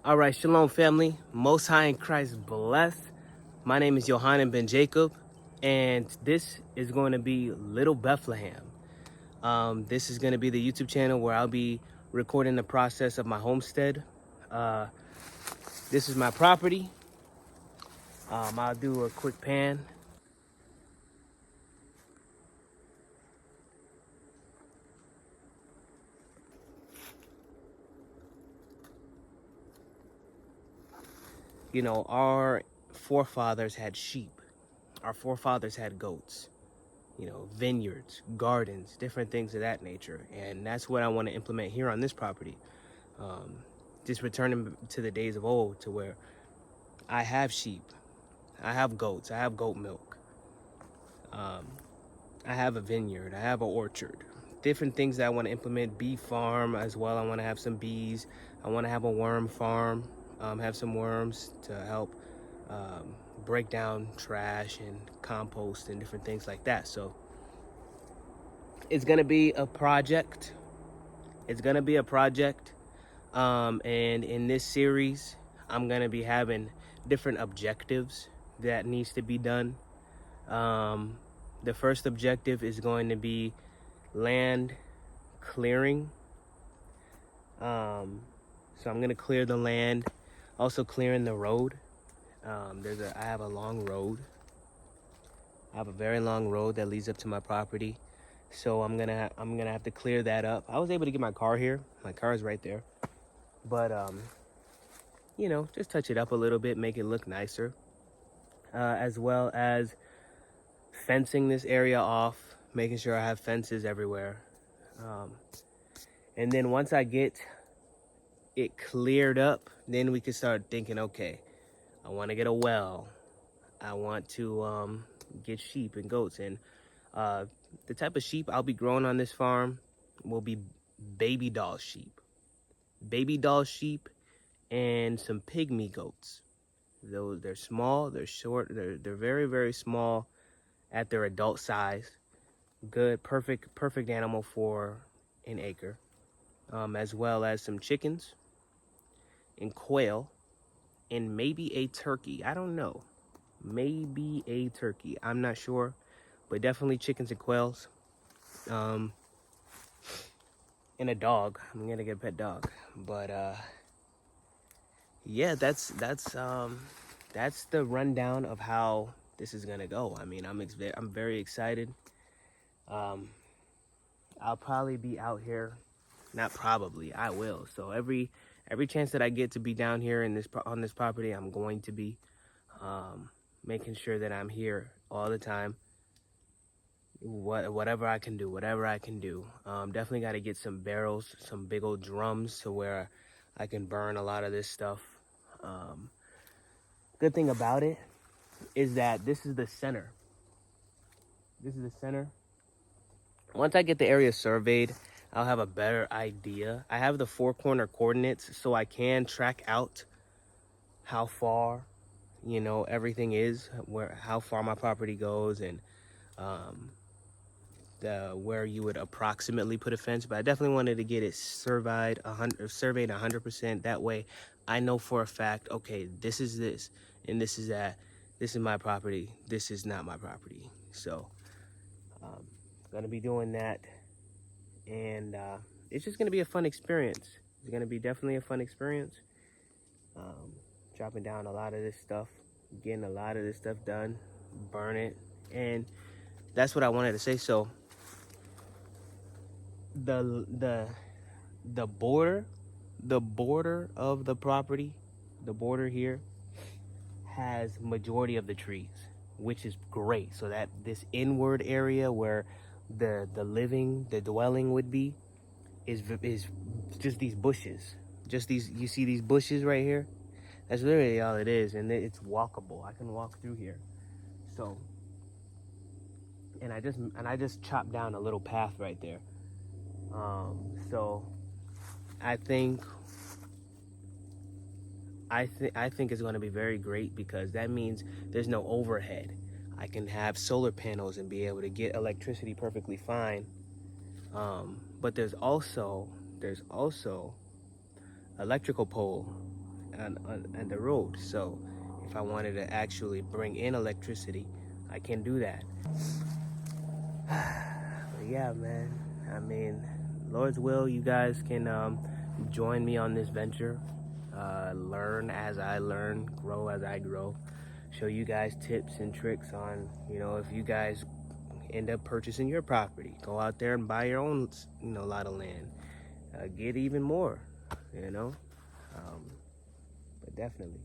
All right, Shalom family. Most High in Christ bless. My name is Yohanan Ben Jacob, and this is going to be Little Bethlehem. This is going to be the YouTube channel where I'll be recording the process of my homestead. Uh, this is my property. I'll do a quick pan. You know, our forefathers had sheep. Our forefathers had goats. You know, vineyards, gardens, different things of that nature. And that's what I want to implement here on this property. Um, just returning to the days of old, to where I have sheep, I have goats, I have goat milk, I have a vineyard, I have an orchard, different things that I want to implement. Bee farm as well. I want to have some bees. I want to have a worm farm, have some worms to help break down trash and compost and different things like that. So it's gonna be a project. And in this series, I'm gonna be having different objectives that needs to be done. The first objective is going to be land clearing. So I'm gonna clear the land, also clearing the road. I have a long road. I have a very long road that leads up to my property. So I'm gonna have to clear that up. I was able to get my car here. My car is right there. But you know, just touch it up a little bit, make it look nicer. As well as fencing this area off, making sure I have fences everywhere. And then once I get it cleared up, then we can start thinking, okay, I want to get a well. I want to get sheep and goats. And the type of sheep I'll be growing on this farm will be baby doll sheep. Baby doll sheep and some pygmy goats. They're small, they're short, they're very, very small at their adult size. Good, perfect animal for an acre. As well as some chickens and quail and maybe a turkey. I don't know. Maybe a turkey. I'm not sure, but definitely chickens and quails. And a dog. I'm gonna get a pet dog. But yeah, that's the rundown of how this is gonna go. I mean, I'm very excited. I'll probably be out here. Not probably, I will. So every chance that I get to be down here on this property, I'm going to be making sure that I'm here all the time. Whatever I can do. Definitely got to get some barrels, some big old drums, to where I can burn a lot of this stuff. Good thing about it is that this is the center. Once I get the area surveyed, I'll have a better idea. I have the 4 corner coordinates, so I can track out how far, you know, everything is, how far my property goes, and where you would approximately put a fence. But I definitely wanted to get it surveyed 100%. That way I know for a fact, okay, this is this and this is that. This is my property, this is not my property. So gonna be doing that, and it's just gonna be a fun experience. It's gonna be definitely a fun experience. Dropping down a lot of this stuff, getting a lot of this stuff done, burn it, and that's what I wanted to say. So the border of the property, the border here has majority of the trees, which is great. So that this inward area where the dwelling would be is just these bushes. Just these, you see these bushes right here? That's literally all it is, and it's walkable. I can walk through here. So, and I just chopped down a little path right there. So I think it's going to be very great, because that means there's no overhead. I can have solar panels and be able to get electricity perfectly fine. But there's also electrical pole on the road. So if I wanted to actually bring in electricity, I can do that. But yeah, man, I mean, Lord's will, you guys can join me on this venture. Learn as I learn, grow as I grow. Show you guys tips and tricks on, if you guys end up purchasing your property, go out there and buy your own, lot of land. Get even more, but definitely.